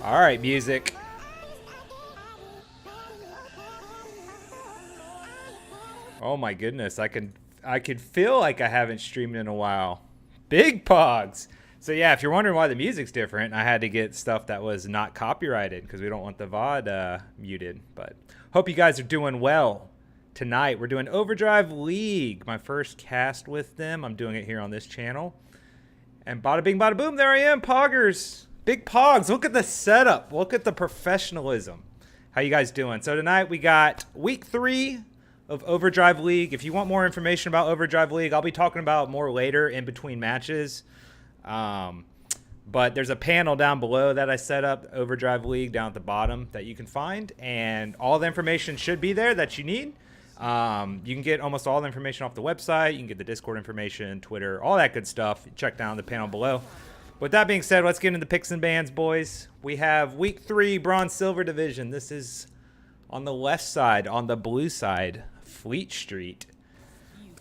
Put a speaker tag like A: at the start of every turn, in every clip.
A: All right, music. Oh my goodness, I could feel like I haven't streamed in a while. Big pogs. So yeah, if you're wondering why the music's different, I had to get stuff that was not copyrighted because we don't want the VOD muted. But hope you guys are doing well. Tonight we're doing Overdrive League, my first cast with them. I'm doing it here on this channel. And bada bing, bada boom, there I am, poggers. Big pogs. Look at the setup. Look at the professionalism. How you guys doing? So tonight we got week 3 of Overdrive League. If you want more information about Overdrive League, I'll be talking about more later in between matches. But there's a panel down below that I set up, Overdrive League, down at the bottom that you can find. And all the information should be there that you need. You can get almost all the information off the website. You can get the Discord information, Twitter, all that good stuff. Check down the panel below. With that being said, let's get into the picks and bans, boys. We have week 3 bronze silver division. This is on the left side, on the blue side, Fleet Street.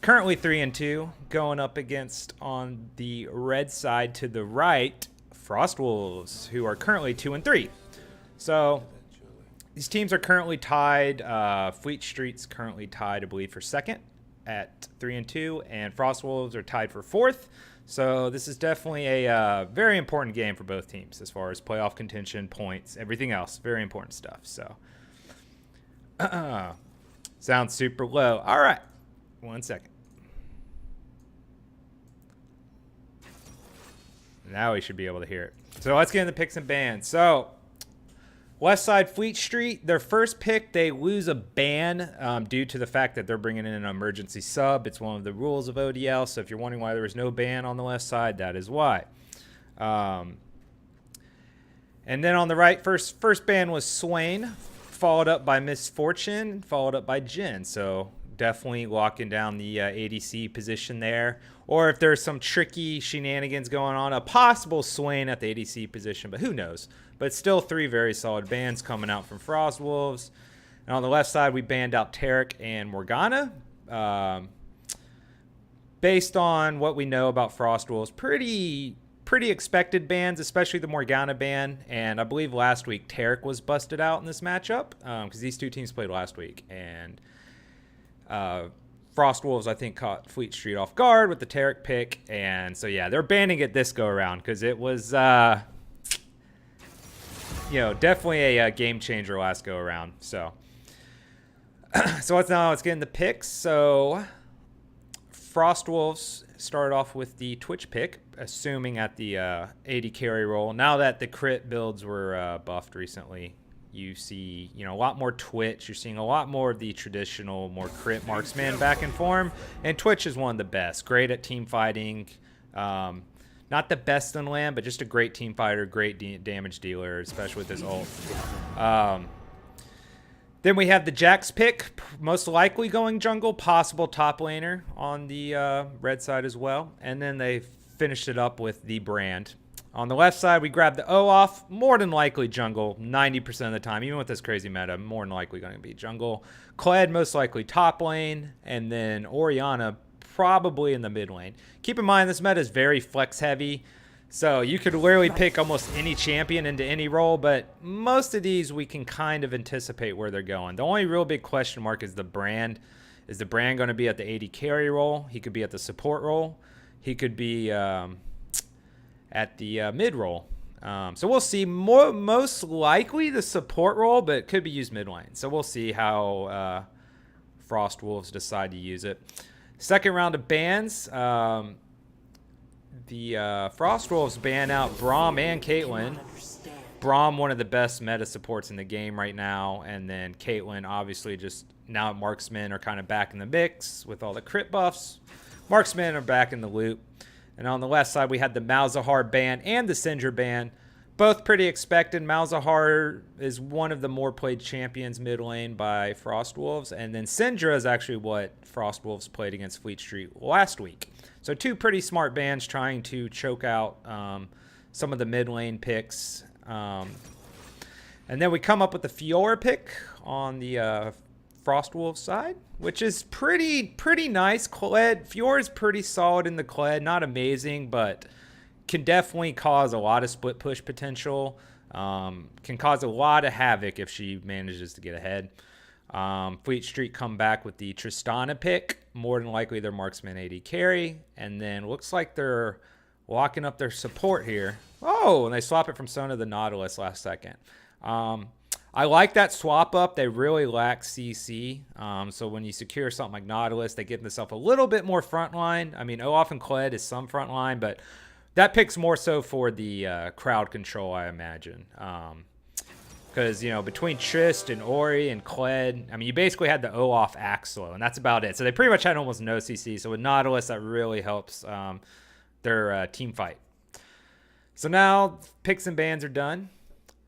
A: Currently 3-2, going up against on the red side to the right, Frost Wolves, who are currently 2-3. So these teams are currently tied. Fleet Street's currently tied, I believe, for second at 3-2, and Frost Wolves are tied for 4th. So this is definitely a very important game for both teams as far as playoff contention, points, everything else. Very important stuff. So sounds super low. All right. 1 second. Now we should be able to hear it. So let's get into picks and bans. So West Side Fleet Street, their first pick, they lose a ban due to the fact that they're bringing in an emergency sub. It's one of the rules of ODL, so if you're wondering why there was no ban on the left side, that is why. And then on the right, first ban was Swain, followed up by Misfortune, followed up by Jin. So definitely locking down the ADC position there. Or if there's some tricky shenanigans going on, a possible Swain at the ADC position, but who knows? But still 3 very solid bans coming out from Frost Wolves. And on the left side, we banned out Tarek and Morgana. Based on what we know about Frost Wolves, pretty expected bans, especially the Morgana ban. And I believe last week Tarek was busted out in this matchup because these two teams played last week. And Frost Wolves, I think, caught Fleet Street off guard with the Tarek pick. And so, yeah, they're banning it this go-around because it was... definitely a game changer last go around. So, let's get into picks. So, Frost Wolves started off with the Twitch pick, assuming at the AD carry role. Now that the crit builds were buffed recently, you see, a lot more Twitch. You're seeing a lot more of the traditional, more crit marksman back in form. And Twitch is one of the best. Great at team fighting. Not the best in LAN, but just a great team fighter, great damage dealer, especially with his ult. Then we have the Jax pick, most likely going jungle, possible top laner on the red side as well. And then they finished it up with the Brand. On the left side, we grabbed the O off, more than likely jungle, 90% of the time. Even with this crazy meta, more than likely going to be jungle. Kled, most likely top lane, and then Orianna, probably in the mid lane. Keep in mind, this meta is very flex heavy, so you could literally pick almost any champion into any role, but most of these we can kind of anticipate where they're going. The only real big question mark is the Brand. Is the Brand going to be at the AD carry role? He could be at the support role. He could be at the mid role. So we'll see. Most likely the support role, but it could be used mid lane. So we'll see how Frost Wolves decide to use it. Second round of bans. The Frost Wolves ban out Braum and Caitlyn. Braum, one of the best meta supports in the game right now. And then Caitlyn, obviously, just now marksmen are kind of back in the mix with all the crit buffs. Marksmen are back in the loop. And on the left side, we had the Malzahar ban and the Syndra ban. Both pretty expected. Malzahar is one of the more played champions mid lane by Frost Wolves. And then Syndra is actually what Frost Wolves played against Fleet Street last week. So two pretty smart bans trying to choke out some of the mid lane picks. And then we come up with the Fiora pick on the Frost Wolves side, which is pretty nice. Kled, Fiora is pretty solid in the Kled. Not amazing, but can definitely cause a lot of split push potential. Can cause a lot of havoc if she manages to get ahead. Fleet Street come back with the Tristana pick. More than likely their marksman AD carry. And then looks like they're locking up their support here. Oh, and they swap it from Sona to the Nautilus last second. I like that swap up. They really lack CC. So when you secure something like Nautilus, they give themselves a little bit more frontline. I mean, Olaf and Kled is some frontline, but that pick's more so for the crowd control, I imagine. Because, you know, between Trist and Ori and Kled, I mean, you basically had the Olaf Axlo, and that's about it. So they pretty much had almost no CC. So with Nautilus, that really helps their team fight. So now picks and bans are done.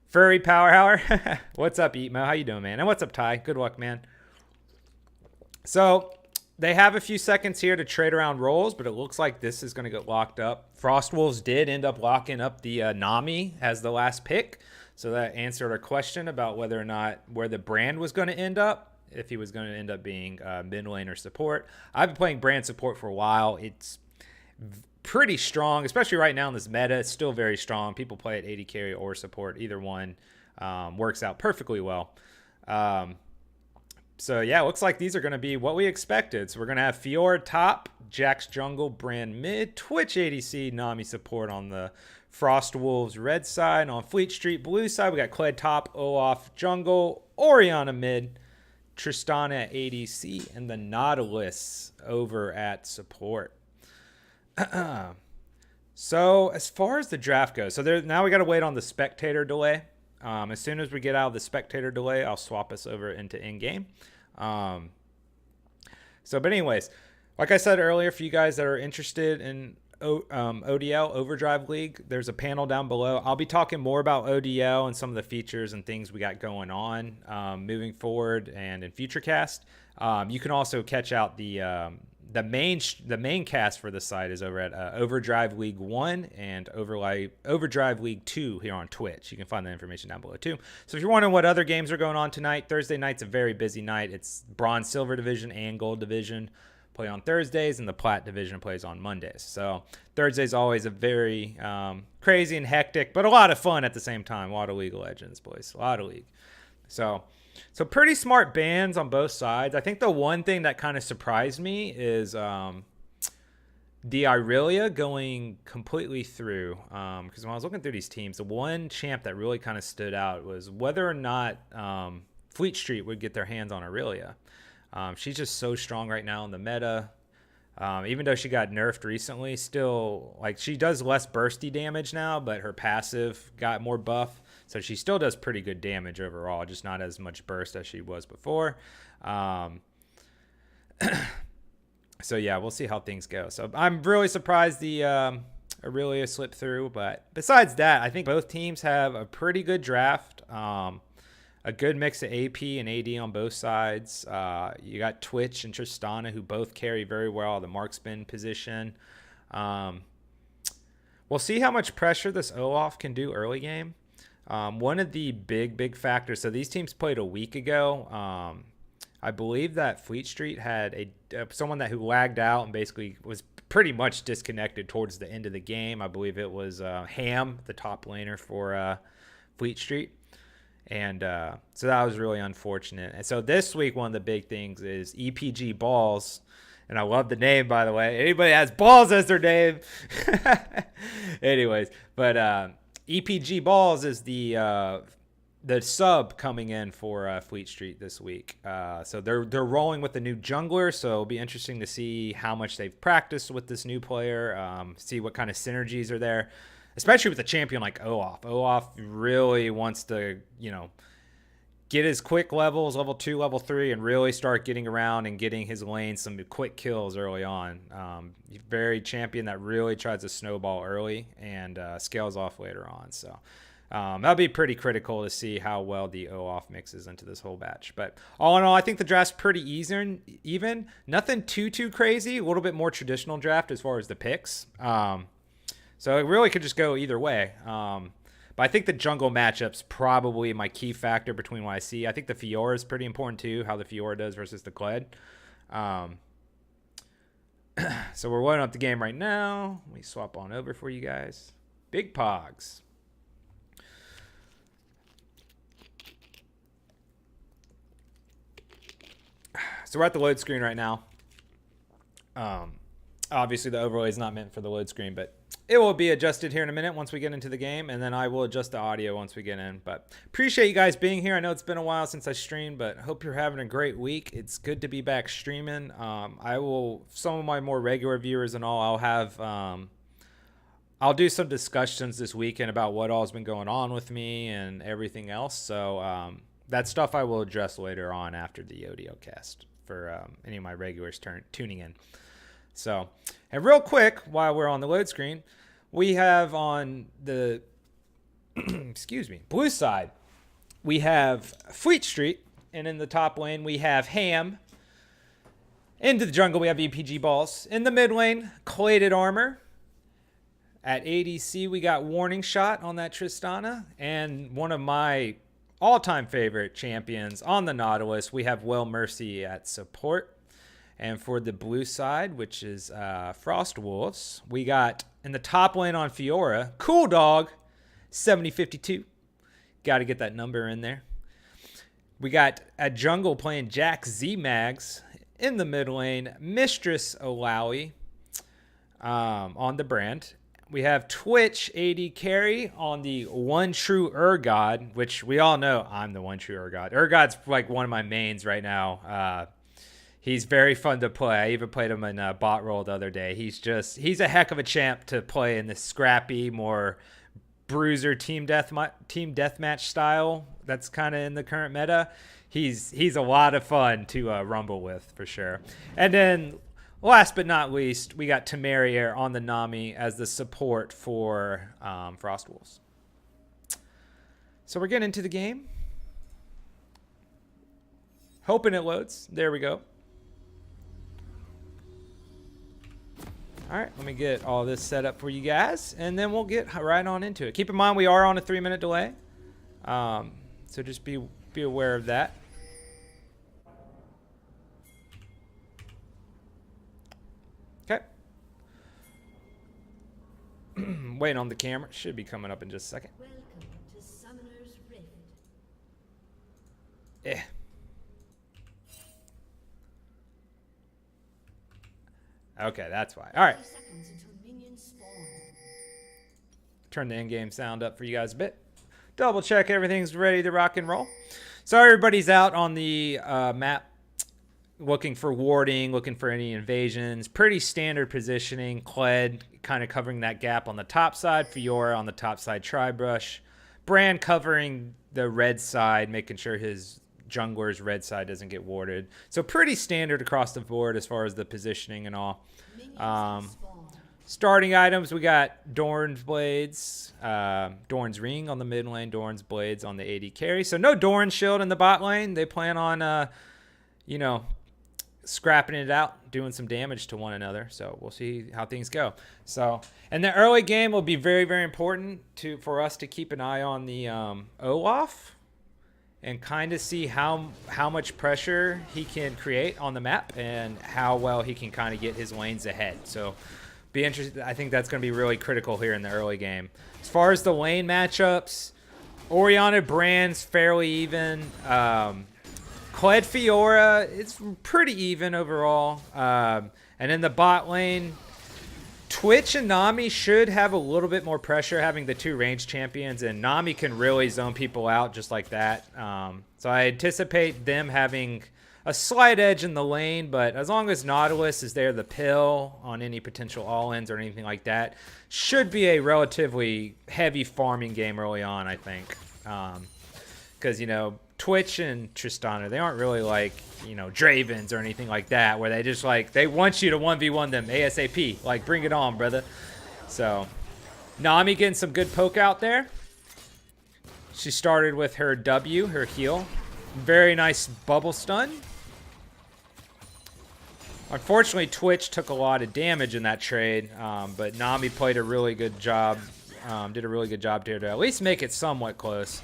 A: Furry Power Hour. What's up, Eatmo? How you doing, man? And what's up, Ty? Good luck, man. So they have a few seconds here to trade around roles, but it looks like this is going to get locked up. Frost Wolves did end up locking up the Nami as the last pick. So that answered our question about whether or not where the brand was going to end up, if he was going to end up being mid lane or support. I've been playing brand support for a while. It's pretty strong, especially right now in this meta. It's still very strong. People play it AD carry or support. Either one works out perfectly well. So yeah, it looks like these are going to be what we expected. So we're going to have Fiora top, Jax jungle, Brand mid, Twitch ADC, Nami support on the Frost Wolves red side. On Fleet Street blue side, we got Kled top, Olaf jungle, Orianna mid, Tristana at ADC, and the Nautilus over at support. So as far as the draft goes, so now we got to wait on the spectator delay. As soon as we get out of the spectator delay, I'll swap us over into in-game. But anyways, like I said earlier, for you guys that are interested in ODL, Overdrive League, there's a panel down below. I'll be talking more about ODL and some of the features and things we got going on moving forward and in FutureCast. You can also catch out the main cast for the site is over at Overdrive League 1 and Overdrive League 2 here on Twitch. You can find that information down below too. So if you're wondering what other games are going on tonight, Thursday night's a very busy night. It's Bronze Silver Division and Gold Division play on Thursdays, and the Plat Division plays on Mondays. So Thursday's always a very crazy and hectic, but a lot of fun at the same time. A lot of League of Legends, boys. A lot of League. So pretty smart bans on both sides. I think the one thing that kind of surprised me is the Irelia going completely through. Because when I was looking through these teams, the one champ that really kind of stood out was whether or not Fleet Street would get their hands on Irelia. She's just so strong right now in the meta. Even though she got nerfed recently, still, like, she does less bursty damage now, but her passive got more buff. So she still does pretty good damage overall, just not as much burst as she was before. So yeah, we'll see how things go. So I'm really surprised the Aurelia slipped through. But besides that, I think both teams have a pretty good draft. A good mix of AP and AD on both sides. You got Twitch and Tristana, who both carry very well the marksman position. We'll see how much pressure this Olaf can do early game. One of the big factors, so these teams played a week ago. I believe that Fleet Street had someone who lagged out and basically was pretty much disconnected towards the end of the game. I believe it was Ham, the top laner for Fleet Street. And so that was really unfortunate. And so this week, one of the big things is EPG Balls. And I love the name, by the way. Anybody has balls as their name. Anyways, but EPG Balls is the sub coming in for Fleet Street this week. So they're rolling with the new jungler, so it'll be interesting to see how much they've practiced with this new player, see what kind of synergies are there, especially with a champion like OAuth. OAuth really wants to, get his quick levels, level 2, level 3, and really start getting around and getting his lane some quick kills early on. Very champion that really tries to snowball early and scales off later on. So that'll be pretty critical to see how well the OAuth mixes into this whole batch. But all in all, I think the draft's pretty even. Nothing too crazy. A little bit more traditional draft as far as the picks. So it really could just go either way. But I think the jungle matchup's probably my key factor between what I see. I think the Fiora is pretty important too, how the Fiora does versus the Kled. So we're loading up the game right now. Let me swap on over for you guys. Big Pogs. So we're at the load screen right now. Obviously, the overlay is not meant for the load screen, but it will be adjusted here in a minute once we get into the game, and then I will adjust the audio once we get in. But appreciate you guys being here. I know it's been a while since I streamed, but hope you're having a great week. It's good to be back streaming. I will, some of my more regular viewers and all, I'll do some discussions this weekend about what all's been going on with me and everything else. So that stuff I will address later on after the ODL cast for any of my regulars tuning in. So, and real quick, while we're on the load screen, we have on the blue side, we have Fleet Street, and in the top lane we have Ham. Into the jungle we have EPG Balls. In the mid lane, Collated Armor. At ADC we got Warning Shot on that Tristana, and one of my all-time favorite champions on the Nautilus, we have Well Mercy at support. And for the blue side, which is Frost Wolves, we got in the top lane on Fiora, Cool Dog, 7052. Got to get that number in there. We got at jungle playing Jack Z-Mags. In the mid lane, Mistress Olawi on the brand. We have Twitch AD Carry on the One True Urgod, which we all know I'm the One True Urgod. Urgod's like one of my mains right now. He's very fun to play. I even played him in bot roll the other day. He's a heck of a champ to play in this scrappy, more bruiser team deathmatch style that's kind of in the current meta. He's a lot of fun to rumble with for sure. And then last but not least, we got Temerier on the Nami as the support for Frost Wolves. So we're getting into the game. Hoping it loads. There we go. All right, let me get all this set up for you guys, and then we'll get right on into it. Keep in mind we are on a 3-minute delay, so just be aware of that. Okay. Waiting on the camera. Should be coming up in just a second.
B: Welcome to Summoner's Rift.
A: Yeah. Okay, that's why. All right. Turn the in-game sound up for you guys a bit. Double check everything's ready to rock and roll. So everybody's out on the map looking for warding, looking for any invasions. Pretty standard positioning. Kled kind of covering that gap on the top side. Fiora on the top side, Tribrush. Brand covering the red side, making sure his jungler's red side doesn't get warded. So pretty standard across the board as far as the positioning and all. Starting items, we got Dorn's Blades, Dorn's Ring on the mid lane, Dorn's Blades on the AD carry. So no Dorn's Shield in the bot lane. They plan on, scrapping it out, doing some damage to one another. So we'll see how things go. So, and the early game will be very, very important for us to keep an eye on the Olaf and kind of see how much pressure he can create on the map and how well he can kind of get his lanes ahead. So be interested. I think that's going to be really critical here in the early game. As far as the lane matchups, Orianna Brand's fairly even. Kled Fiora, it's pretty even overall. And in the bot lane, Twitch and Nami should have a little bit more pressure having the two ranged champions, and Nami can really zone people out just like that. So I anticipate them having a slight edge in the lane, but as long as Nautilus is there, the pill on any potential all-ins or anything like that, should be a relatively heavy farming game early on, I think. Because, you know, Twitch and Tristana, they aren't really like, you know, Dravens or anything like that, where they just like, they want you to 1v1 them ASAP. Like, bring it on, brother. So, Nami getting some good poke out there. She started with her W, her heal. Very nice bubble stun. Unfortunately, Twitch took a lot of damage in that trade, but Nami played a really good job, did a really good job here to at least make it somewhat close.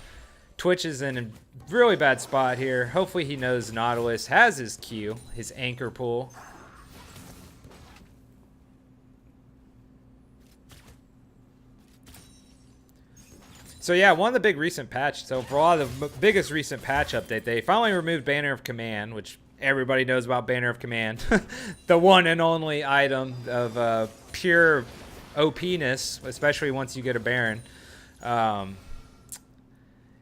A: Twitch is in a really bad spot here. Hopefully he knows Nautilus has his Q, his anchor pull. So yeah, one of the big recent patch, so for all the biggest recent patch update, they finally removed Banner of Command, which everybody knows about Banner of Command. The one and only item of pure OP-ness, especially once you get a Baron.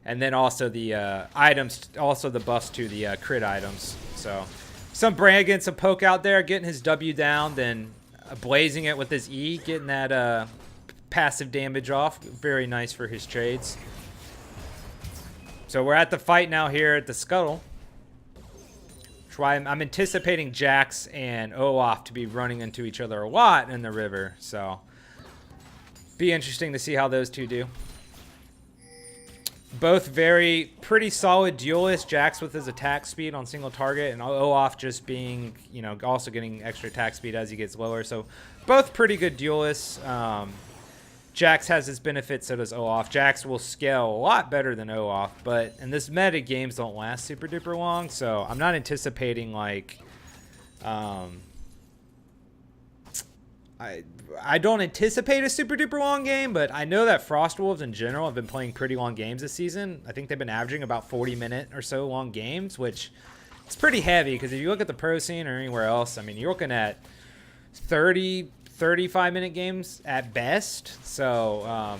A: And then also the items, also the buffs to the crit items. So some Brand getting some poke out there, getting his W down, then blazing it with his E, getting that passive damage off. Very nice for his trades. So we're at the fight now here at the Scuttle. That's why I'm anticipating Jax and Olaf to be running into each other a lot in the river. So be interesting to see how those two do. Both pretty solid duelists. Jax with his attack speed on single target, and Olaf just being, you know, also getting extra attack speed as he gets lower. So both pretty good duelists. Jax has his benefits, so does Olaf. Jax will scale a lot better than Olaf, but in this meta, games don't last super duper long, so I'm not anticipating like I don't anticipate a super duper long game, but I know that Frostwolves in general have been playing pretty long games this season. I think they've been averaging about 40-minute or so long games, which is pretty heavy because if you look at the pro scene or anywhere else, I mean, you're looking at 30, 35-minute games at best. So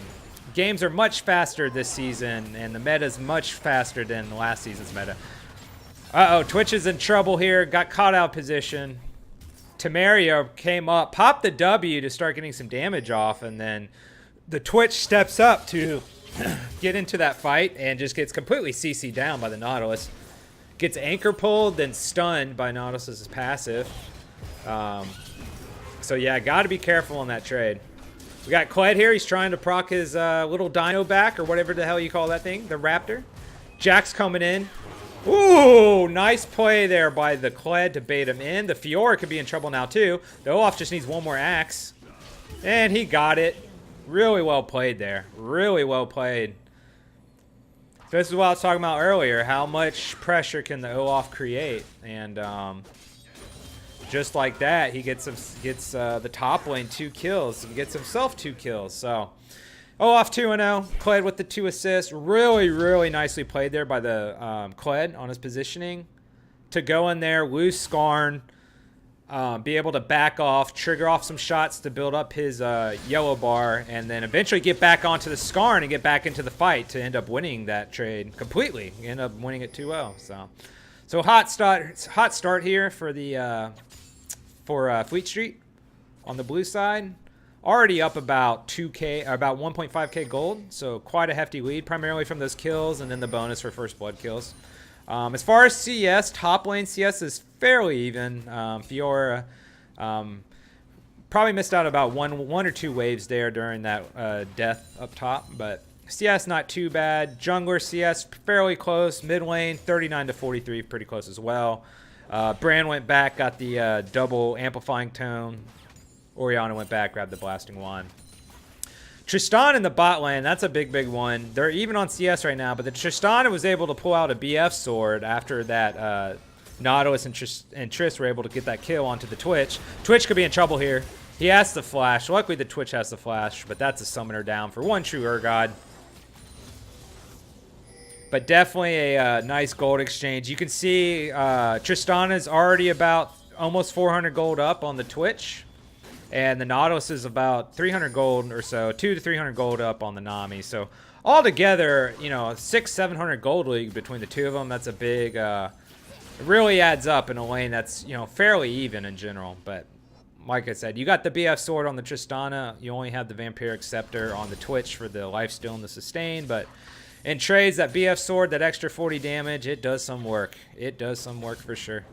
A: games are much faster this season, and the meta is much faster than last season's meta. Uh-oh, Twitch is in trouble here. Got caught out position. Tamaria came up, popped the W to start getting some damage off, and then the Twitch steps up to get into that fight and just gets completely CC'd down by the Nautilus. Gets anchor pulled, then stunned by Nautilus's passive. So yeah, got to be careful on that trade. We got Kled here. He's trying to proc his little dino back, or whatever the hell you call that thing, the raptor. Jax coming in. Ooh, nice play there by the Kled to bait him in. The Fiora could be in trouble now too. The Olaf just needs one more axe. And he got it. Really well played there. Really well played. This is what I was talking about earlier. How much pressure can the Olaf create? And just like that, he gets the top lane 2 kills. He gets himself 2 kills. So Olaf 2-0. Kled with the 2 assists. Really, really nicely played there by the Kled on his positioning. To go in there, lose Skarn, be able to back off, trigger off some shots to build up his yellow bar, and then eventually get back onto the Skarn and get back into the fight to end up winning that trade completely. End up winning it 2-0. So hot start here for the Fleet Street on the blue side. Already up about 2K, or about 1.5K gold, so quite a hefty lead, primarily from those kills and then the bonus for first blood kills. As far as CS, top lane CS is fairly even. Fiora probably missed out about one or two waves there during that death up top, but CS not too bad. Jungler CS fairly close. Mid lane 39 to 43, pretty close as well. Brand went back, got the double amplifying tone. Orianna went back, grabbed the blasting wand. Tristana in the bot lane, that's a big, big one. They're even on CS right now, but the Tristana was able to pull out a BF sword after that Nautilus and Triss were able to get that kill onto the Twitch. Twitch could be in trouble here. He has the flash. Luckily, the Twitch has the flash, but that's a summoner down for one true Urgod. But definitely a nice gold exchange. You can see Tristana's already about almost 400 gold up on the Twitch. And the Nautilus is about 300 gold or so, 200 to 300 gold up on the Nami. So altogether, you know, 600-700 gold league between the two of them. That's a big, it really adds up in a lane that's, you know, fairly even in general. But like I said, you got the BF sword on the Tristana. You only have the Vampiric Scepter on the Twitch for the lifesteal and the sustain. But in trades, that BF sword, that extra 40 damage, it does some work. It does some work for sure.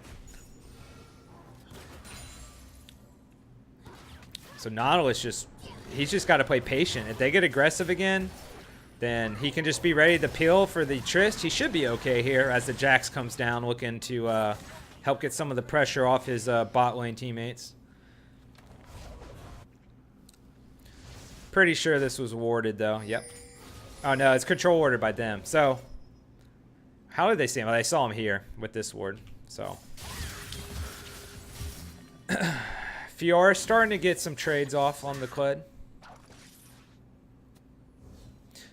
A: So Nautilus he's just got to play patient. If they get aggressive again, then he can just be ready to peel for the Trist. He should be okay here as the Jax comes down, looking to help get some of the pressure off his bot lane teammates. Pretty sure this was warded though. Yep. Oh no, it's control warded by them. So how did they see him? Well, they saw him here with this ward. So Fiora starting to get some trades off on the Kled.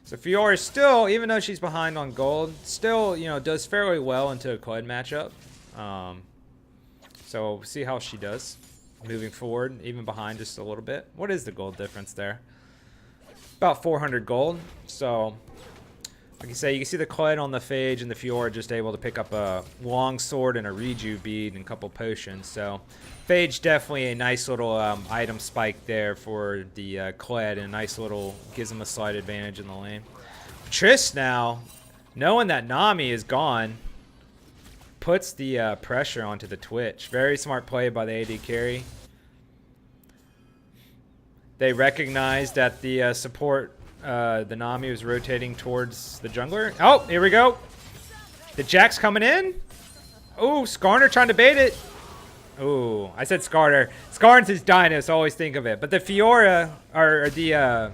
A: So Fiora still, even though she's behind on gold, still, you know, does fairly well into a Kled matchup. So we'll see how she does moving forward, even behind just a little bit. What is the gold difference there? About 400 gold. So like I say, you can see the Kled on the Phage and the Fiora just able to pick up a long sword and a reju bead and a couple potions. So Phage definitely a nice little item spike there for the Kled, and a nice little, gives him a slight advantage in the lane. Triss now, knowing that Nami is gone, puts the pressure onto the Twitch. Very smart play by the AD carry. They recognized that the support, the Nami was rotating towards the jungler. Oh, here we go. The Jax coming in. Oh, Skarner trying to bait it. Oh, I said Skarner. Skarner's his Dino, so I always think of it. But the Fiora, or the,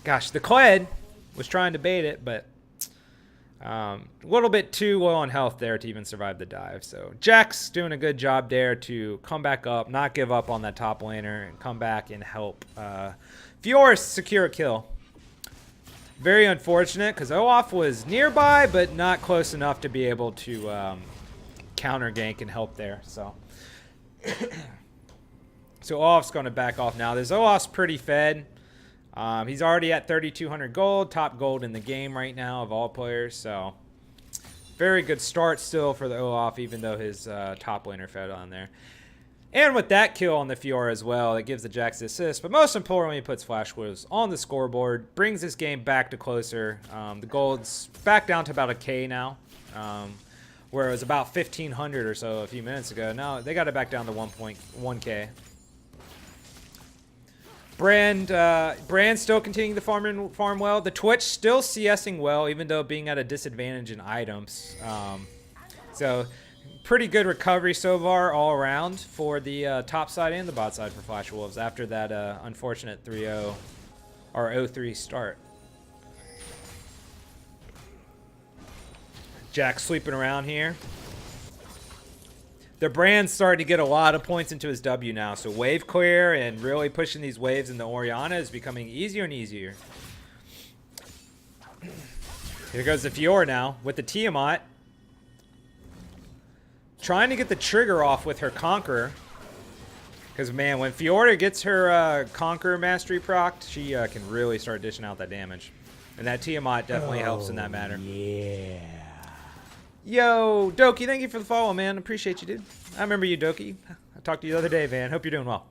A: gosh, the Kled was trying to bait it, but a little bit too low on health there to even survive the dive. So Jax doing a good job there to come back up, not give up on that top laner, and come back and help Fiora secure a kill. Very unfortunate because Olaf was nearby, but not close enough to be able to counter gank and help there. So Olaf's going to back off now. This Olaf's pretty fed. He's already at 3,200 gold, top gold in the game right now of all players. So very good start still for the Olaf, even though his top laner fed on there. And with that kill on the Fiora as well, it gives the Jax the assist. But most importantly, he puts Flash Wolves on the scoreboard, brings this game back to closer. The gold's back down to about a K now, where it was about 1,500 or so a few minutes ago. Now they got it back down to 1.1K. Brand still continuing to farm well. The Twitch still CSing well, even though being at a disadvantage in items. So pretty good recovery so far all around for the top side and the bot side for Flash Wolves after that unfortunate 3-0 or 0-3 start. Jack sweeping around here. The Brand's starting to get a lot of points into his W now, so wave clear and really pushing these waves in the Orianna is becoming easier and easier. Here goes the Fiora now with the Tiamat. Trying to get the trigger off with her Conqueror. Because, man, when Fiora gets her Conqueror mastery procced, she can really start dishing out that damage. And that Tiamat definitely helps in that matter.
C: Yeah.
A: Yo, Doki, thank you for the follow, man. Appreciate you, dude. I remember you, Doki. I talked to you the other day, man. Hope you're doing well.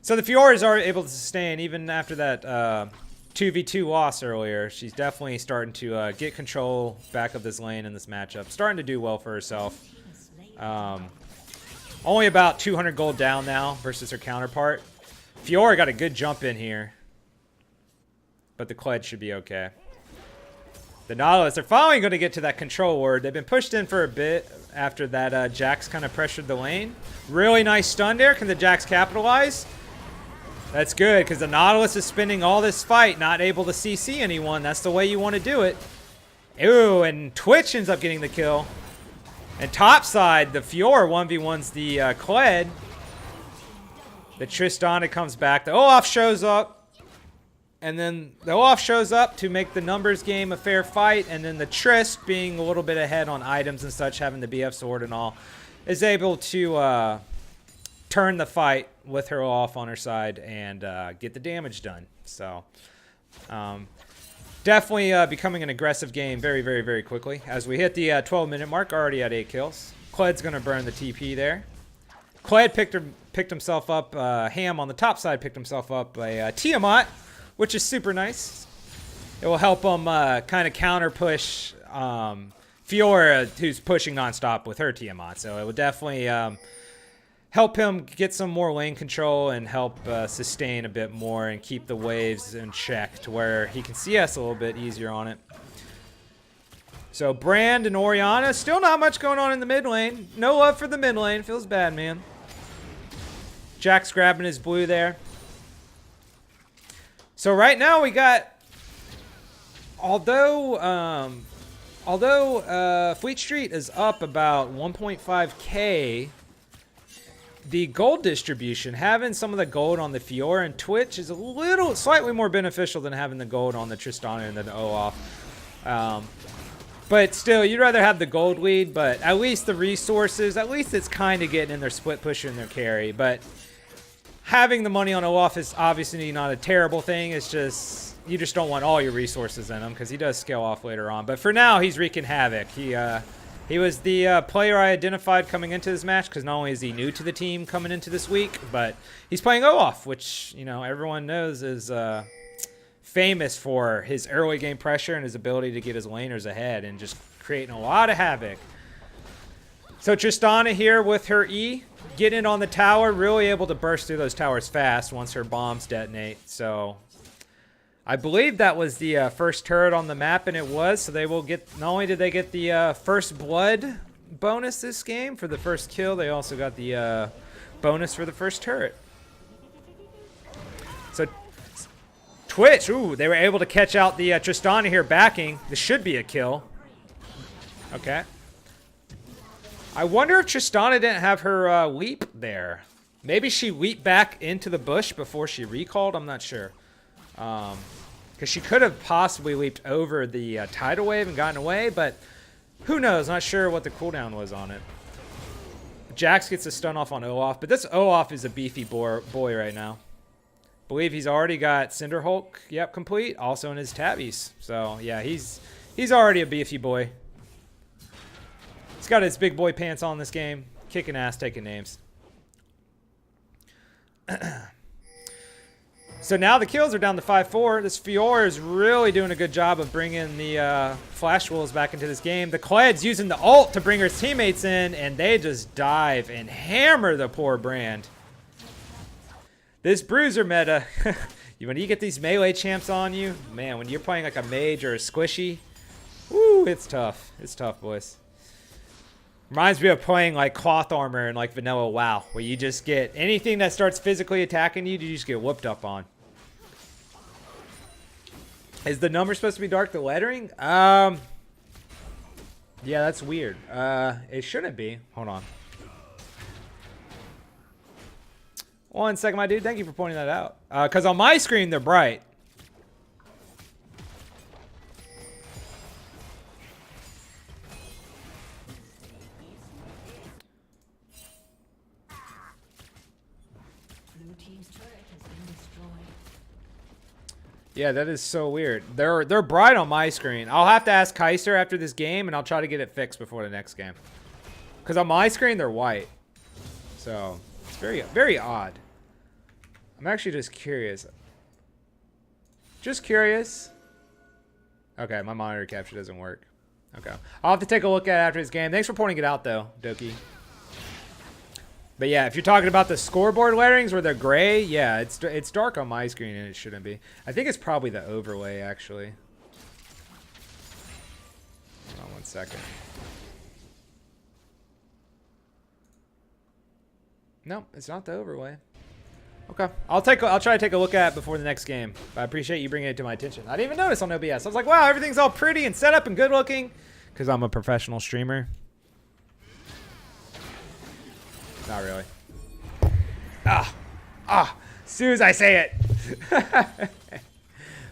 A: So the Fioras are able to sustain even after that 2v2 loss earlier. She's definitely starting to get control back of this lane in this matchup. Starting to do well for herself. Only about 200 gold down now versus her counterpart. Fiora got a good jump in here. But the Kled should be okay. The Nautilus are finally going to get to that control ward. They've been pushed in for a bit after that Jax kind of pressured the lane. Really nice stun there. Can the Jax capitalize? That's good because the Nautilus is spending all this fight not able to CC anyone. That's the way you want to do it. Ooh, and Twitch ends up getting the kill. And topside, the Fiora 1v1's the Kled. The Tristana comes back. The Olaf shows up. And then the Olaf shows up to make the numbers game a fair fight. And then the Trist, being a little bit ahead on items and such, having the BF sword and all, is able to turn the fight with her off on her side and get the damage done. So definitely becoming an aggressive game very, very, very quickly. As we hit the 12-minute mark, already at 8 kills. Cled's going to burn the TP there. Cled picked himself up, Ham on the top side picked himself up a Tiamat, which is super nice. It will help him kind of counter push Fiora, who's pushing nonstop with her Tiamat. So it will definitely help him get some more lane control and help sustain a bit more and keep the waves in check to where he can CS a little bit easier on it. So Brand and Orianna, still not much going on in the mid lane. No love for the mid lane. Feels bad, man. Jack's grabbing his blue there. So right now we got, although Fleet Street is up about 1.5k, the gold distribution, having some of the gold on the Fiora and Twitch is slightly more beneficial than having the gold on the Tristana and the Olaf. But still, you'd rather have the gold lead, but at least the resources, at least it's kind of getting in their split push and their carry. But having the money on Olaf is obviously not a terrible thing. It's just, you just don't want all your resources in him because he does scale off later on. But for now, he's wreaking havoc. He was the player I identified coming into this match because not only is he new to the team coming into this week, but he's playing Olaf, which, you know, everyone knows is famous for his early game pressure and his ability to get his laners ahead and just creating a lot of havoc. So Tristana here with her E, getting on the tower, really able to burst through those towers fast once her bombs detonate. So I believe that was the first turret on the map, and it was. So they will get, not only did they get the first blood bonus this game for the first kill, they also got the bonus for the first turret. So Twitch, ooh, they were able to catch out the Tristana here backing. This should be a kill. Okay. I wonder if Tristana didn't have her leap there. Maybe she leaped back into the bush before she recalled. I'm not sure. Because she could have possibly leaped over the tidal wave and gotten away, but who knows? Not sure what the cooldown was on it. Jax gets a stun off on Olaf, but this Olaf is a beefy boy right now. Believe he's already got Cinder Hulk, yep, complete, also in his tabbies. So yeah, he's already a beefy boy. He's got his big boy pants on this game, kicking ass, taking names. So now the kills are down to 5-4. This Fiora is really doing a good job of bringing the Flash Wolves back into this game. The Cled's using the ult to bring her teammates in, and they just dive and hammer the poor Brand. This bruiser meta, when you get these melee champs on you, man, when you're playing like a mage or a squishy, woo, it's tough. It's tough, boys. Reminds me of playing like cloth armor and like vanilla WoW, where you just get anything that starts physically attacking you, you just get whooped up on. Is the number supposed to be dark, the lettering? Yeah, that's weird. It shouldn't be. Hold on. 1 second, my dude. Thank you for pointing that out. Because on my screen, they're bright.
B: Blue team's turret has been destroyed.
A: Yeah, that is so weird. They're bright on my screen. I'll have to ask Kaiser after this game, and I'll try to get it fixed before the next game. Because on my screen, they're white. So it's very, very odd. I'm actually just curious. Just curious. Okay, my monitor capture doesn't work. Okay. I'll have to take a look at it after this game. Thanks for pointing it out, though, Doki. But yeah, if you're talking about the scoreboard letterings where they're gray, yeah, it's dark on my screen and it shouldn't be. I think it's probably the overlay, actually. Hold on 1 second. No, it's not the overlay. Okay, I'll try to take a look at it before the next game. But I appreciate you bringing it to my attention. I didn't even notice on OBS. I was like, wow, everything's all pretty and set up and good looking, because I'm a professional streamer. Not really. As soon as I say it.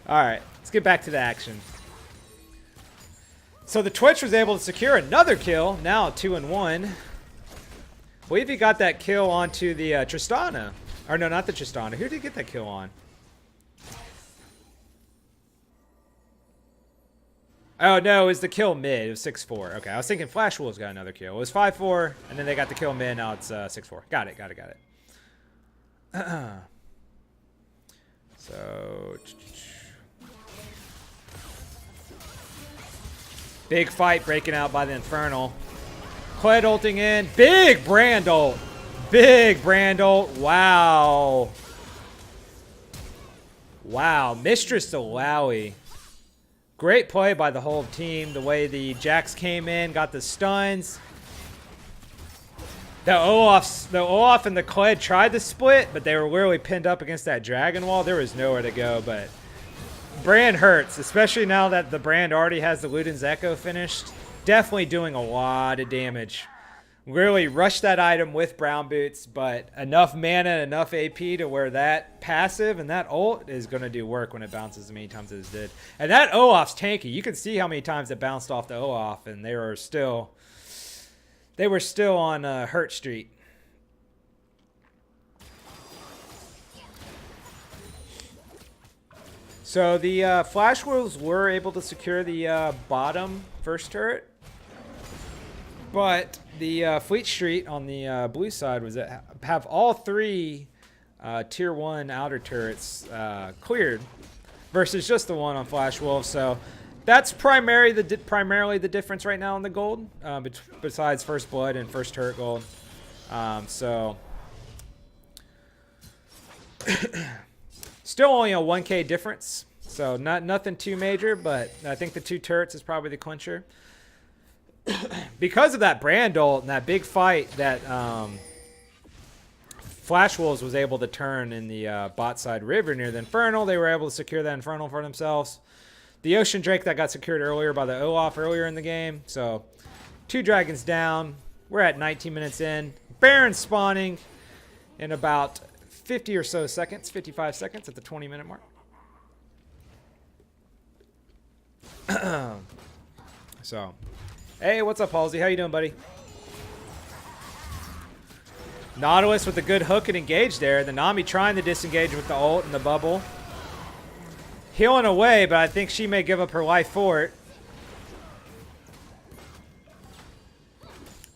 A: All right, let's get back to the action. So the Twitch was able to secure another kill. Now 2-1. believe he got that kill onto the Tristana. Or no, not the Tristana. Who did he get that kill on? Oh, no, it was the kill mid. It was 6-4. Okay, I was thinking Flash Wolves got another kill. It was 5-4, and then they got the kill mid. Now it's 6-4. Got it. So... Big fight breaking out by the Infernal. Kled ulting in. Big Brand ult. Wow. Wow. Mistress to Lowy. Great play by the whole team. The way the Jax came in, got the stuns. The Olaf and the Kled tried to split, but they were literally pinned up against that Dragon Wall. There was nowhere to go, but Brand hurts, especially now that the Brand already has the Luden's Echo finished. Definitely doing a lot of damage. Really rushed that item with Brown Boots, but enough mana, enough AP to where that passive and that ult is going to do work when it bounces as many times as it did. And that Olaf's tanky. You can see how many times it bounced off the Olaf, and they were still on Hurt Street. So the Flash Wolves were able to secure the bottom first turret, but the Fleet Street on the blue side was have all three tier 1 outer turrets cleared versus just the one on Flash Wolves. So that's primarily the difference right now in the gold, besides First Blood and First Turret gold. So still only a 1K difference, so nothing too major, but I think the 2 turrets is probably the clincher. Because of that Brand ult and that big fight that Flash Wolves was able to turn in the bot side river near the Infernal, they were able to secure that Infernal for themselves. The Ocean Drake that got secured earlier by the Olaf earlier in the game. So 2 dragons down. We're at 19 minutes in. Baron spawning in about 50 or so seconds, 55 seconds at the 20-minute mark. So, hey, what's up, Halsey? How you doing, buddy? Nautilus with a good hook and engage there. The Nami trying to disengage with the ult and the bubble. Healing away, but I think she may give up her life for it.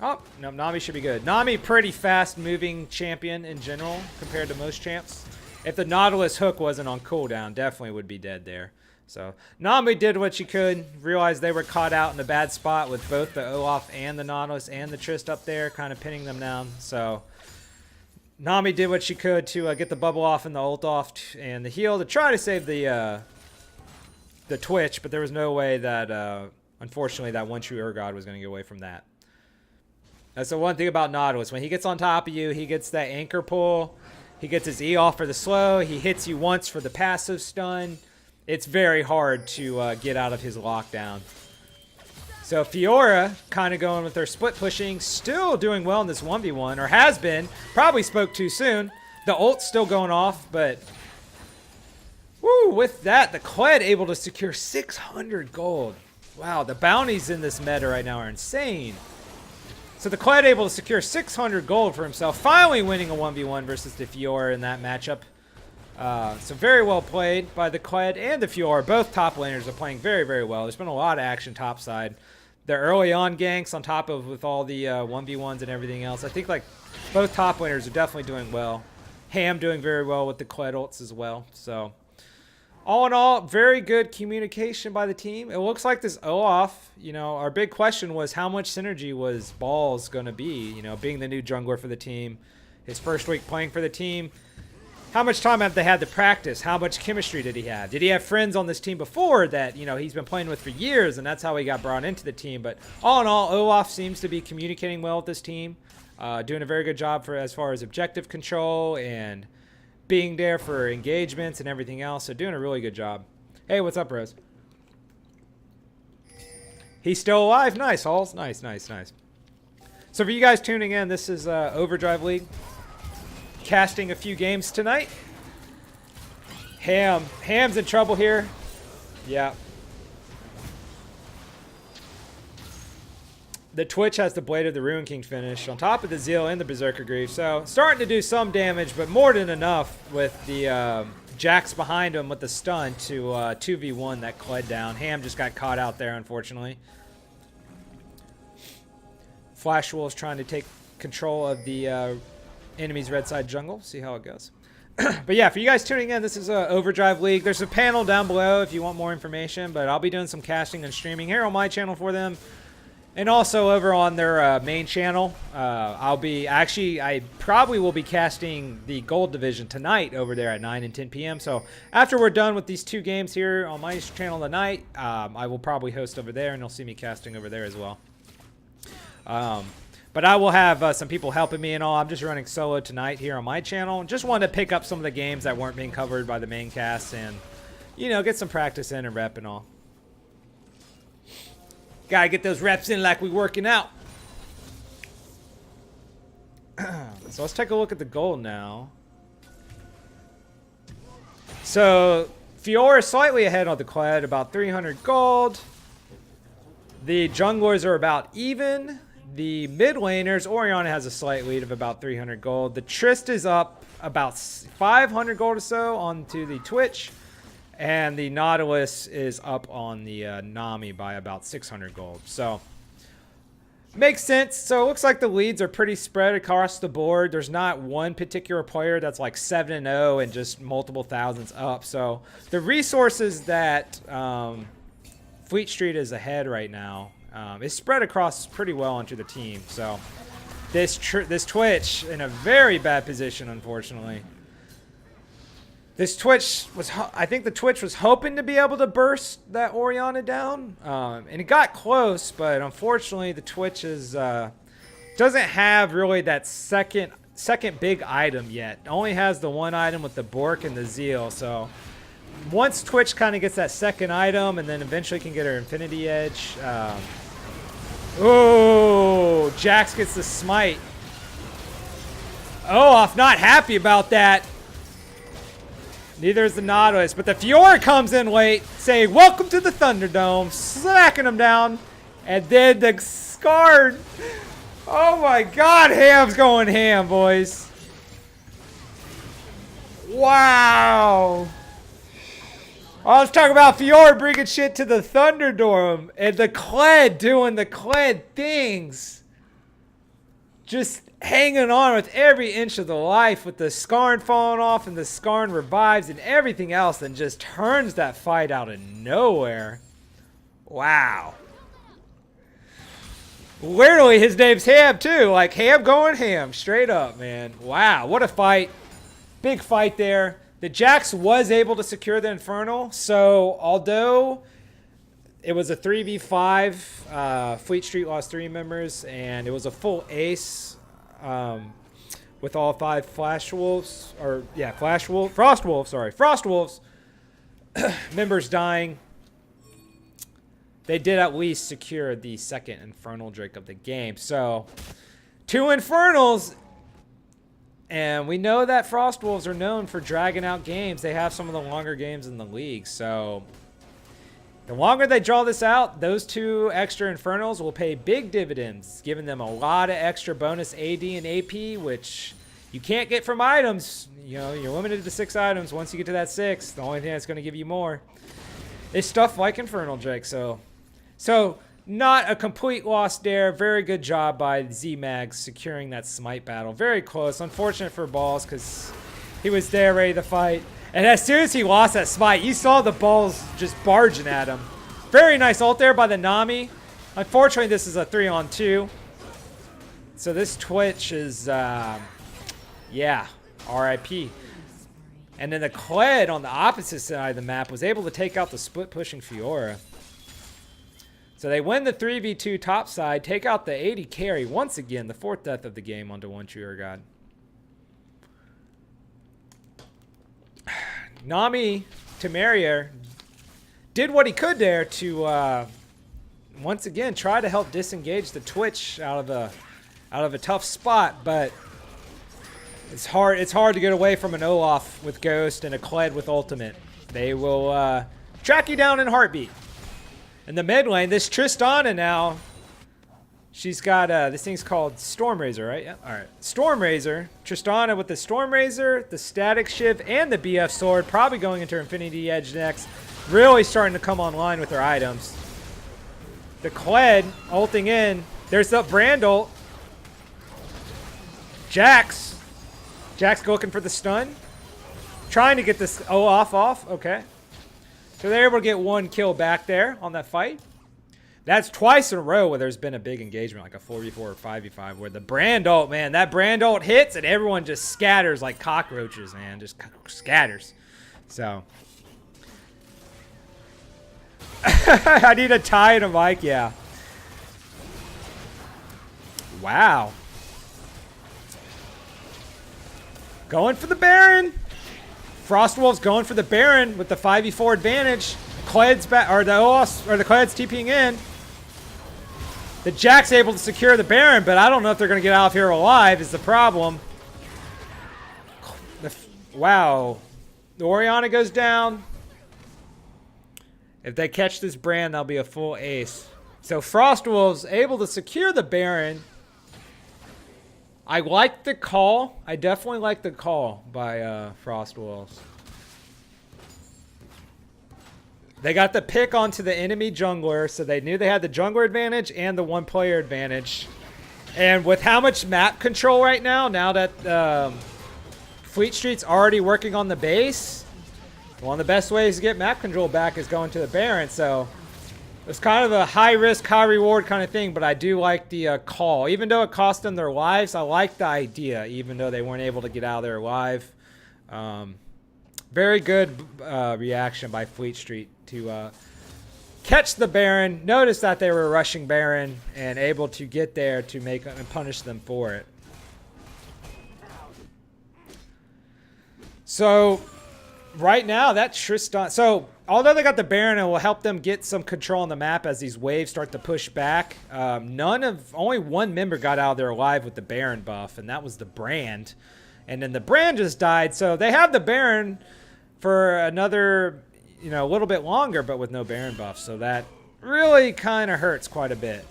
A: Oh, no, Nami should be good. Nami, pretty fast-moving champion in general compared to most champs. If the Nautilus hook wasn't on cooldown, definitely would be dead there. So, Nami did what she could. Realized they were caught out in a bad spot with both the Olaf and the Nautilus and the Trist up there, kind of pinning them down. So, Nami did what she could to get the bubble off and the ult off and the heal to try to save the Twitch, but there was no way that, unfortunately, that one true Urgod was going to get away from that. That's the one thing about Nautilus. When he gets on top of you, he gets that anchor pull. He gets his E off for the slow. He hits you once for the passive stun. It's very hard to get out of his lockdown. So Fiora kind of going with her split pushing. Still doing well in this 1v1, or has been. Probably spoke too soon. The ult's still going off, but... Woo, with that, the Kled able to secure 600 gold. Wow, the bounties in this meta right now are insane. So the Kled able to secure 600 gold for himself, finally winning a 1v1 versus the Fiora in that matchup. So very well played by the Kled and the Fiora. Both top laners are playing very, very well. There's been a lot of action top side. The early on ganks on top of with all the 1v1s and everything else. I think like both top laners are definitely doing well. Ham doing very well with the Kled ults as well. So all in all, very good communication by the team. It looks like this Olaf, you know, our big question was how much synergy was Balls going to be, you know, being the new jungler for the team. His first week playing for the team. How much time have they had to practice? How much chemistry did he have? Did he have friends on this team before that, you know, he's been playing with for years, and that's how he got brought into the team? But all in all, Olaf seems to be communicating well with this team, doing a very good job for as far as objective control and being there for engagements and everything else. So doing a really good job. Hey, what's up, Rose? He's still alive. Nice, Halls. Nice, nice, nice. So for you guys tuning in, this is Overdrive League. Casting a few games tonight. Ham's in trouble here. Yeah. the Twitch has the Blade of the Ruin King finish on top of the Zeal and the Berserker Grief. So starting to do some damage, but more than enough with the Jax behind him with the stun to 2v1 that Kled down. Ham just got caught out there, unfortunately. Flash Wolf's trying to take control of the enemy's red side jungle. See how it goes. But yeah, for you guys tuning in, this is Overdrive League. There's a panel down below if you want more information, but I'll be doing some casting and streaming here on my channel for them. And also over on their main channel, I probably will be casting the Gold Division tonight over there at 9 and 10 p.m. So after we're done with these 2 games here on my channel tonight, I will probably host over there, and you'll see me casting over there as well. But I will have some people helping me and all. I'm just running solo tonight here on my channel. Just wanted to pick up some of the games that weren't being covered by the main cast and, you know, get some practice in and rep and all. Gotta get those reps in like we working out. So let's take a look at the gold now. So Fiora is slightly ahead on the Kled, about 300 gold. The junglers are about even. The mid laners, Orianna has a slight lead of about 300 gold. The Trist is up about 500 gold or so onto the Twitch. And the Nautilus is up on the Nami by about 600 gold. So, makes sense. So, it looks like the leads are pretty spread across the board. There's not one particular player that's like 7-0 and just multiple thousands up. So, the resources that Fleet Street is ahead right now is spread across pretty well onto the team. So, this Twitch in a very bad position, unfortunately. This Twitch was, I think the Twitch was hoping to be able to burst that Orianna down, and it got close, but unfortunately the Twitch is doesn't have really that second big item yet. It only has the one item with the Bork and the Zeal. So once Twitch kind of gets that second item, and then eventually can get her Infinity Edge. Oh, Jax gets the smite. Olaf not happy about that. Neither is the Nautilus, but the Fiora comes in late, saying, "Welcome to the Thunderdome," smacking him down, and then the Scarred. Oh my God, Ham's going ham, boys. Wow. Oh, let's talk about Fiora bringing shit to the Thunderdome, and the Kled doing the Kled things. Just hanging on with every inch of the life, with the Skarn falling off and the Skarn revives and everything else, and just turns that fight out of nowhere. Wow. Literally, his name's Ham too. Like, Ham going ham. Straight up, man. Wow, what a fight. Big fight there. The Jax was able to secure the Infernal, so although it was a 3v5, Fleet Street lost 3 members, and it was a full ace with all 5 Frost Wolves members dying. They did at least secure the second Infernal Drake of the game. So 2 Infernals, and we know that Frost Wolves are known for dragging out games. They have some of the longer games in the league, so the longer they draw this out, those 2 extra Infernals will pay big dividends, giving them a lot of extra bonus AD and AP, which you can't get from items. You know, you're limited to 6 items. Once you get to that 6, the only thing that's going to give you more is stuff like Infernal Drake. So not a complete loss there. Very good job by Z-Mag securing that smite battle. Very close. Unfortunate for Balls because he was there ready to fight. And as soon as he lost that smite, you saw the balls just barging at him. Very nice ult there by the Nami. Unfortunately, this is a 3-on-2. So this Twitch is, yeah, RIP. And then the Kled on the opposite side of the map was able to take out the split-pushing Fiora. So they win the 3v2 top side, take out the 80 carry. Once again, the 4th death of the game onto One True God. Nami Temerier did what he could there to once again try to help disengage the Twitch out of a tough spot, but it's hard to get away from an Olaf with Ghost and a Kled with Ultimate. They will track you down in a heartbeat. In the mid lane, this Tristana now She's got this thing's called Storm Razor, right? Yeah. All right. Storm Razor. Tristana with the Storm Razor, the Static Shiv, and the BF Sword. Probably going into her Infinity Edge next. Really starting to come online with her items. The Kled ulting in. There's the Brand ult. Jax. Jax looking for the stun. Trying to get this off. Okay. So they're able to get one kill back there on that fight. That's twice in a row where there's been a big engagement, like a 4v4 or 5v5, where the Brand ult, man, that Brand ult hits and everyone just scatters like cockroaches, man. Just scatters. So. I need a tie and a mic, yeah. Wow. Going for the Baron. Frostwolf's going for the Baron with the 5v4 advantage. Kled's back, or the OS, or the Kled's TPing in. The Jack's able to secure the Baron, but I don't know if they're going to get out of here alive is the problem. Wow. The Orianna goes down. If they catch this Brand, that'll be a full ace. So Frostwolf's able to secure the Baron. I like the call. I definitely like the call by Frostwolves. They got the pick onto the enemy jungler, so they knew they had the jungler advantage and the one-player advantage. And with how much map control right now that Fleet Street's already working on the base, one of the best ways to get map control back is going to the Baron. So it's kind of a high-risk, high-reward kind of thing, but I do like the call. Even though it cost them their lives, I like the idea, even though they weren't able to get out of there alive. Very good reaction by Fleet Street to catch the Baron. Notice that they were rushing Baron and able to get there to make and punish them for it. So right now that Tristan. So although they got the Baron, it will help them get some control on the map as these waves start to push back. Only one member got out of there alive with the Baron buff, and that was the Brand. And then the Brand just died, so they have the Baron for another, a little bit longer, but with no Baron buff. So that really kind of hurts quite a bit.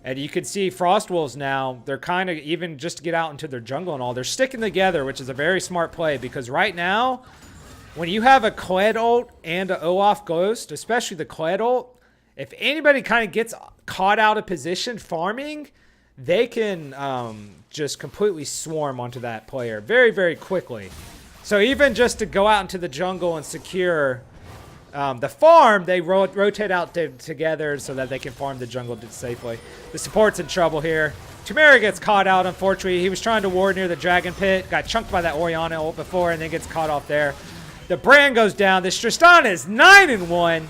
A: And you can see Frostwolves now, they're kind of, even just to get out into their jungle and all, they're sticking together, which is a very smart play, because right now, when you have a Kled ult and an Olaf Ghost, especially the Kled ult, if anybody kind of gets caught out of position farming, they can just completely swarm onto that player very, very quickly. So even just to go out into the jungle and secure the farm, they rotate out together so that they can farm the jungle safely. The support's in trouble here. Chimera gets caught out, unfortunately. He was trying to ward near the Dragon Pit. Got chunked by that Orianna ult before and then gets caught off there. The Brand goes down. This Tristana is 9-1.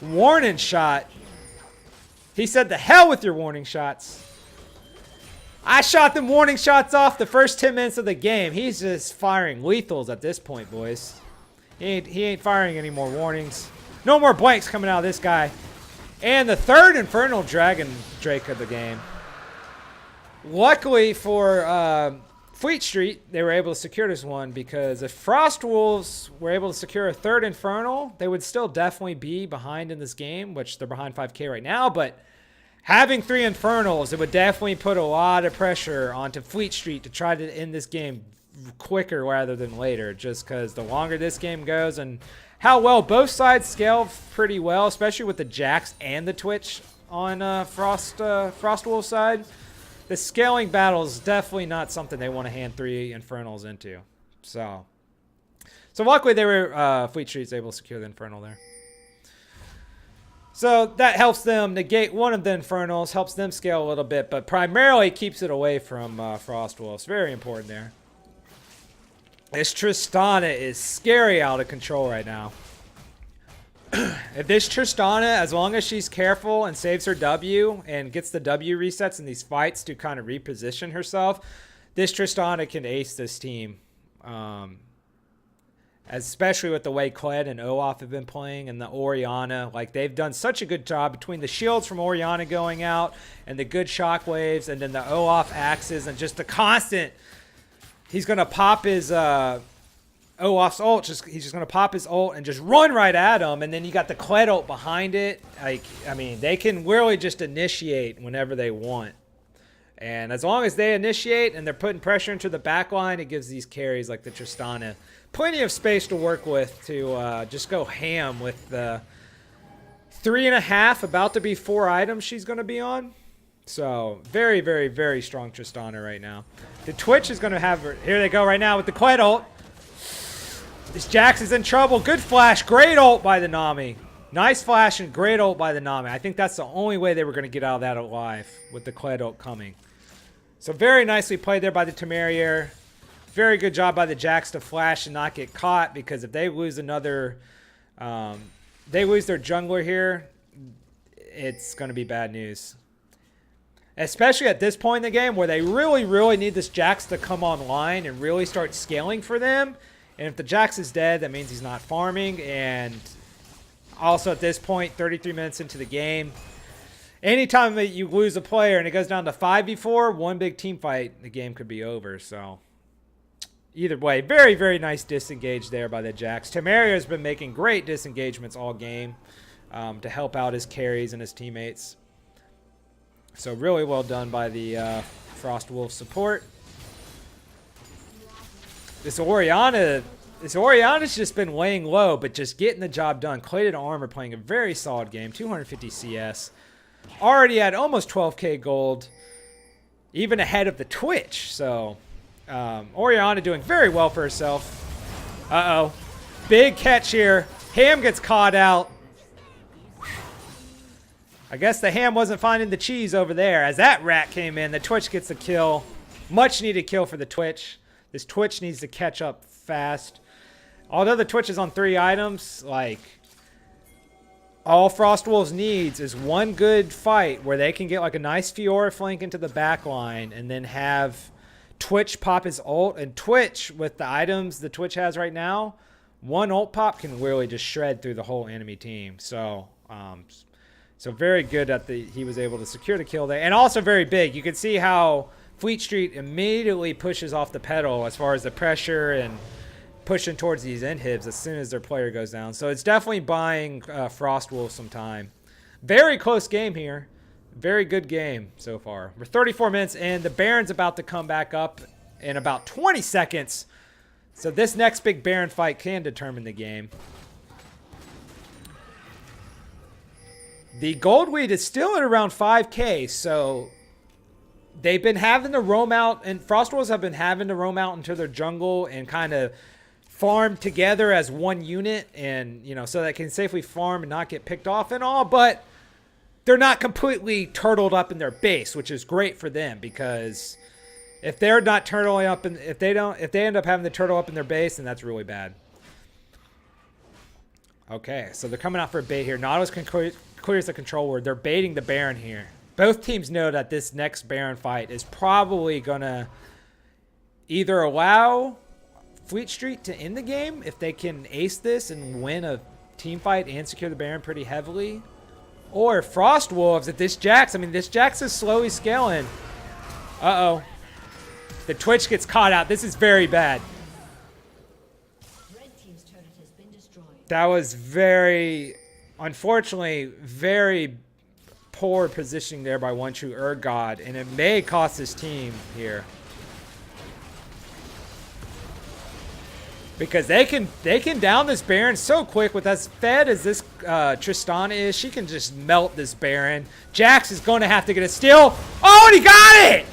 A: Warning shot. He said, the hell with your warning shots. I shot them warning shots off the first 10 minutes of the game. He's just firing lethals at this point, boys. He ain't firing any more warnings. No more blanks coming out of this guy. And the third Infernal Dragon Drake of the game. Luckily for Fleet Street, they were able to secure this one, because if Frostwolves were able to secure a third Infernal, they would still definitely be behind in this game, which they're behind 5K right now, but having 3 Infernals, it would definitely put a lot of pressure onto Fleet Street to try to end this game quicker rather than later, just because the longer this game goes and how well both sides scale pretty well, especially with the Jax and the Twitch on Frostwolf's side. The scaling battle is definitely not something they want to hand 3 Infernals into. So luckily they were Fleet Street's able to secure the Infernal there. So that helps them negate one of the Infernals, helps them scale a little bit, but primarily keeps it away from Frostwolves. Very important there. This Tristana is scary out of control right now. If this Tristana, as long as she's careful and saves her W and gets the W resets in these fights to kind of reposition herself, this Tristana can ace this team. Especially with the way Kled and Olaf have been playing, and the Orianna. Like, they've done such a good job between the shields from Orianna going out and the good shockwaves, and then the Olaf axes and just the constant. He's going to pop his Olaf's ult, he's just going to pop his ult and just run right at him. And then you got the Kled ult behind it. Like, I mean, they can really just initiate whenever they want. And as long as they initiate and they're putting pressure into the back line, it gives these carries like the Tristana plenty of space to work with to just go ham with the 3.5, about to be 4 items she's going to be on. So very, very, very strong Tristana right now. The Twitch is going to have her. Here they go right now with the Kled ult. This Jax is in trouble. Good flash. Great ult by the Nami. Nice flash and great ult by the Nami. I think that's the only way they were going to get out of that alive with the Kled ult coming. So very nicely played there by the Temerier. Very good job by the Jax to flash and not get caught, because if they lose another, they lose their jungler here, it's going to be bad news. Especially at this point in the game where they really, really need this Jax to come online and really start scaling for them. And if the Jax is dead, that means he's not farming. And also at this point, 33 minutes into the game, anytime that you lose a player and it goes down to 5v4, one big team fight, the game could be over. So either way, very, very nice disengage there by the Jax. Temerier has been making great disengagements all game to help out his carries and his teammates. So really well done by the Frost Wolf support. This Orianna's just been laying low, but just getting the job done. Clayded Armor playing a very solid game, 250 CS. Already at almost 12k gold, even ahead of the Twitch. So Orianna doing very well for herself. Uh-oh. Big catch here. Ham gets caught out. I guess the Ham wasn't finding the cheese over there. As that rat came in, the Twitch gets the kill. Much needed kill for the Twitch. This Twitch needs to catch up fast. Although the Twitch is on 3 items, like, all Frostwolves needs is one good fight where they can get like a nice Fiora flank into the back line and then have Twitch pop his ult. And Twitch, with the items the Twitch has right now, one ult pop can really just shred through the whole enemy team. So, so very good that he was able to secure the kill there. And also very big. You can see how Fleet Street immediately pushes off the pedal as far as the pressure and pushing towards these inhibs as soon as their player goes down. So it's definitely buying Frostwolf some time. Very close game here. Very good game so far. We're 34 minutes in. The Baron's about to come back up in about 20 seconds. So this next big Baron fight can determine the game. The Goldweed is still at around 5k, so they've been having to roam out, and Frostwolves have been having to roam out into their jungle and kind of farm together as one unit, and you know, so they can safely farm and not get picked off and all. But they're not completely turtled up in their base, which is great for them, because if they're not turtling up, and if they end up having to turtle up in their base, then that's really bad. Okay, so they're coming out for a bait here. Nautilus clears the control ward. They're baiting the Baron here. Both teams know that this next Baron fight is probably going to either allow Fleet Street to end the game if they can ace this and win a team fight and secure the Baron pretty heavily, or Frostwolves, if this Jax, I mean, this Jax is slowly scaling. Uh-oh. The Twitch gets caught out. This is very bad.
B: Red team's turret has been destroyed.
A: That was very, unfortunately, very poor positioning there by One True Urgod, and it may cost his team here. Because they can down this Baron so quick with as fed as this Tristana is. She can just melt this Baron. Jax is going to have to get a steal. Oh, and he got it!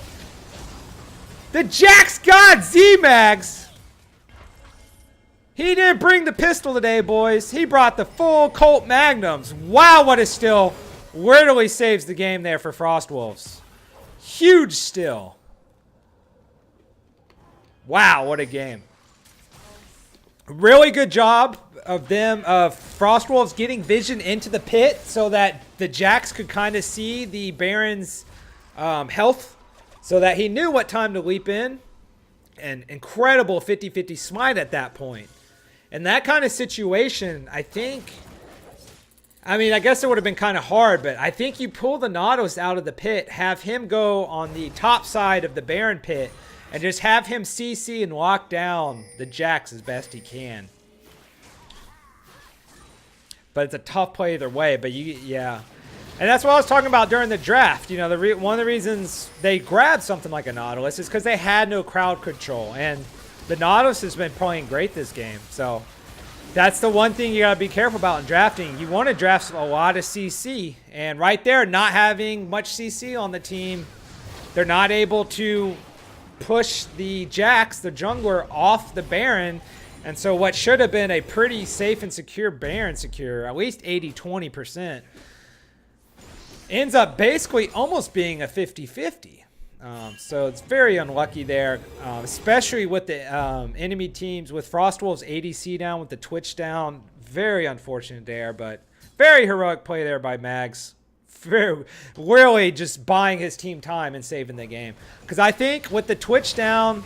A: The Jax got Z-Mags. He didn't bring the pistol today, boys. He brought the full Colt Magnums. Wow, what a steal. Literally saves the game there for Frostwolves. Huge steal. Wow, what a game. Really good job of Frostwolves getting vision into the pit so that the Jax could kind of see the Baron's health, so that he knew what time to leap in. An incredible 50-50 smite at that point. In that kind of situation, I guess it would have been kind of hard, but I think you pull the Nautilus out of the pit, have him go on the top side of the Baron pit, and just have him CC and lock down the Jax as best he can. But it's a tough play either way. But yeah. And that's what I was talking about during the draft. You know, one of the reasons they grabbed something like a Nautilus is because they had no crowd control. And the Nautilus has been playing great this game. So that's the one thing you got to be careful about in drafting. You want to draft a lot of CC. And right there, not having much CC on the team, they're not able to push the Jax, the jungler, off the Baron. And so what should have been a pretty safe and secure Baron secure, at least 80-20%, ends up basically almost being a 50-50. So it's very unlucky there, especially with the enemy teams, with Frostwolves ADC down, with the Twitch down. Very unfortunate there, but very heroic play there by Mags. Really just buying his team time and saving the game. Because I think with the Twitch down,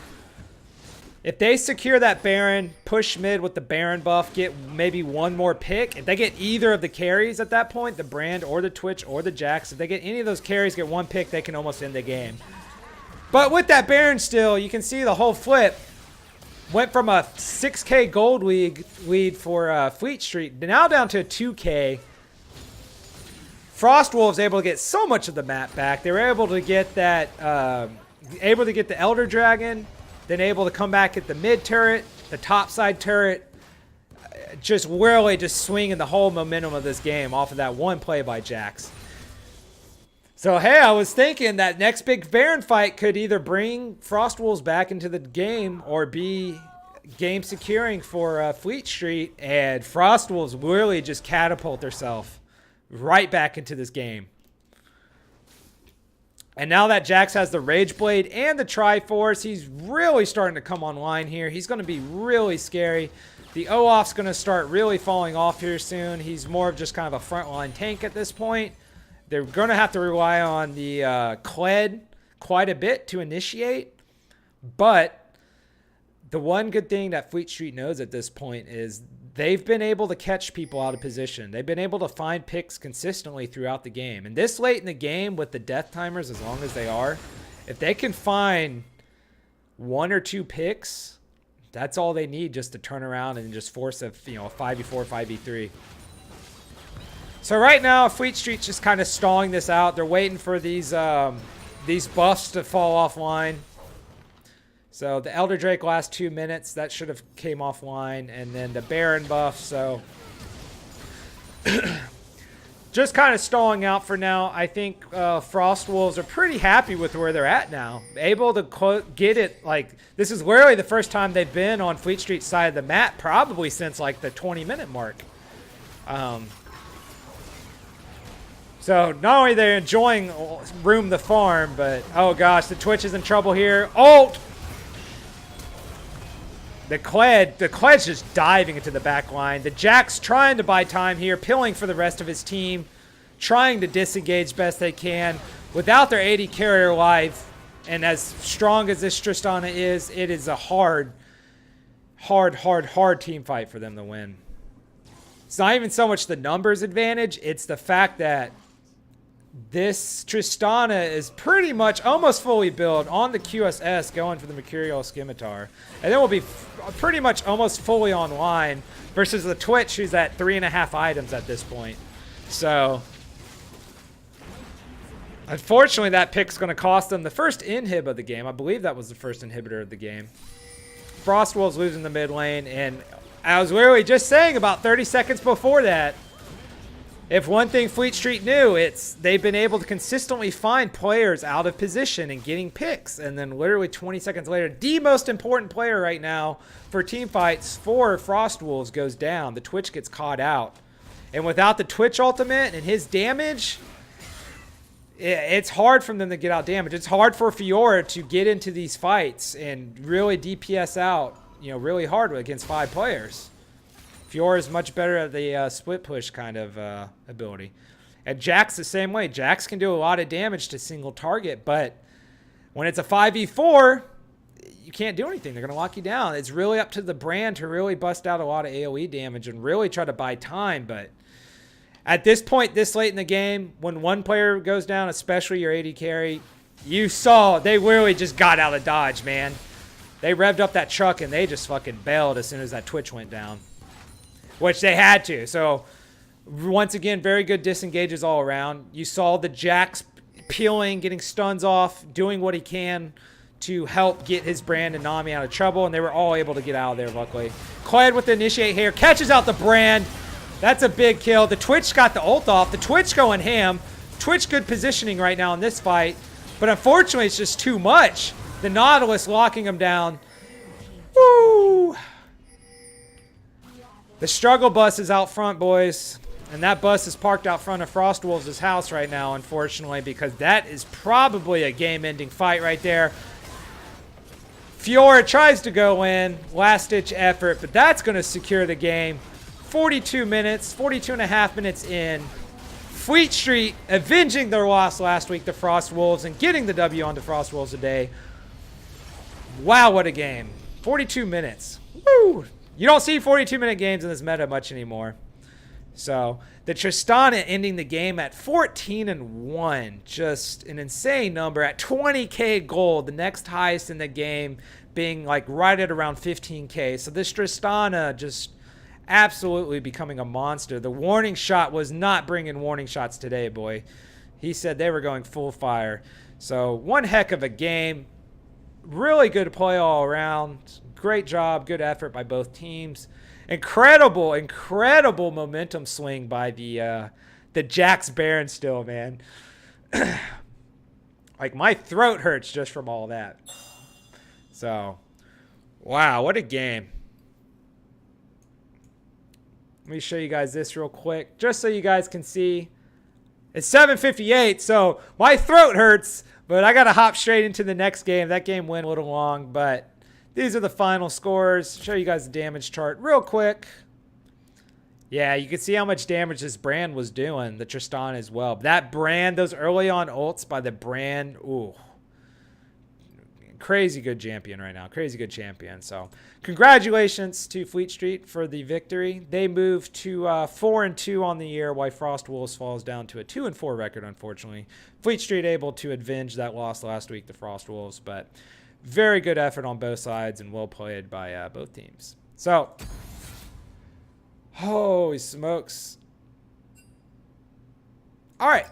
A: if they secure that Baron, push mid with the Baron buff, get maybe one more pick. If they get either of the carries at that point, the Brand or the Twitch or the Jax, if they get any of those carries, get one pick, they can almost end the game. But with that Baron still, you can see the whole flip. Went from a 6K gold lead for Fleet Street, now down to a 2K. Frostwolves able to get so much of the map back. They were able to get that, able to get the Elder Dragon, then able to come back at the mid turret, the top side turret, just really just swinging the whole momentum of this game off of that one play by Jax. So, hey, I was thinking that next big Baron fight could either bring Frostwolves back into the game or be game securing for Fleet Street, and Frostwolves really just catapult themselves right back into this game. And now that Jax has the Rage Blade and the Triforce, he's really starting to come online here. He's going to be really scary. The Olaf's going to start really falling off here soon. He's more of just kind of a frontline tank at this point. They're going to have to rely on the Kled quite a bit to initiate. But the one good thing that Fleet Street knows at this point is they've been able to catch people out of position. They've been able to find picks consistently throughout the game. And this late in the game with the death timers, as long as they are, if they can find one or two picks, that's all they need just to turn around and just force a 5v4, 5v3. So right now, Fleet Street's just kind of stalling this out. They're waiting for these buffs to fall offline. So the Elder Drake last 2 minutes, that should have came offline. And then the Baron buff, so just kind of stalling out for now. I think Frostwolves are pretty happy with where they're at now. Able to get it, like, this is literally the first time they've been on Fleet Street's side of the map, probably since like the 20-minute mark. So not only they're enjoying Room the Farm, but oh gosh, the Twitch is in trouble here. Ult! The Kled's just diving into the back line. The Jax trying to buy time here, pilling for the rest of his team, trying to disengage best they can. Without their AD carrier alive, and as strong as this Tristana is, it is a hard team fight for them to win. It's not even so much the numbers advantage, it's the fact that this Tristana is pretty much almost fully built on the QSS going for the Mercurial Scimitar. And then we'll be pretty much almost fully online versus the Twitch, who's at 3.5 items at this point. So, unfortunately, that pick's going to cost them the first inhib of the game. I believe that was the first inhibitor of the game. Frostwolves losing the mid lane, and I was literally just saying about 30 seconds before that, if one thing Fleet Street knew, it's they've been able to consistently find players out of position and getting picks. And then literally 20 seconds later, the most important player right now for team fights for Frostwolves goes down. The Twitch gets caught out. And without the Twitch ultimate and his damage, it's hard for them to get out damage. It's hard for Fiora to get into these fights and really DPS out, really hard against 5 players. Fiora is much better at the split push kind of ability. And Jax the same way. Jax can do a lot of damage to single target, but when it's a 5v4, you can't do anything. They're going to lock you down. It's really up to the Brand to really bust out a lot of AoE damage and really try to buy time. But at this point, this late in the game, when one player goes down, especially your AD carry,
C: You saw they literally just got out of dodge, man. They revved up that truck and they just fucking bailed as soon as that Twitch went down. Which they had to. So, once again, very good disengages all around. You saw the Jax peeling, getting stuns off, doing what he can to help get his brand and Nami out of trouble, and they were all able to get out of there, luckily. Clyde with the initiate here, catches out the brand. That's a big kill. The Twitch got the ult off. The Twitch going ham. Twitch good positioning right now in this fight, but unfortunately it's just too much. The Nautilus locking him down. Woo! The struggle bus is out front, boys. And that bus is parked out front of Frostwolves' house right now, unfortunately, because that is probably a game-ending fight right there. Fiora tries to go in, last-ditch effort, but that's going to secure the game. 42 minutes, 42 and a half minutes in. Fleet Street avenging their loss last week to Frostwolves and getting the W on the Frostwolves today. Wow, what a game. 42 minutes. Woo! You don't see 42-minute games in this meta much anymore. So, the Tristana ending the game at 14-1. Just an insane number at 20k gold. The next highest in the game being like right at around 15k. So, this Tristana just absolutely becoming a monster. The warning shot was not bringing warning shots today, boy. He said they were going full fire. So, one heck of a game. Really good play all around. Great job, good effort by both teams. Incredible, incredible momentum swing by the Jax Baron still, man. Like, my throat hurts just from all that. So, wow, what a game. Let me show you guys this real quick, just so you guys can see. It's 7:58, so my throat hurts, but I got to hop straight into the next game. That game went a little long, but these are the final scores. Show you guys the damage chart real quick. Yeah, you can see how much damage this brand was doing, the Tristan as well. That brand, those early on ults by the brand, ooh. Crazy good champion right now. Crazy good champion. So, congratulations to Fleet Street for the victory. They moved to 4-2 on the year, while Frostwolves falls down to a 2-4 record, unfortunately. Fleet Street able to avenge that loss last week to Frostwolves, but very good effort on both sides and well played by both teams. So, holy smokes. All right.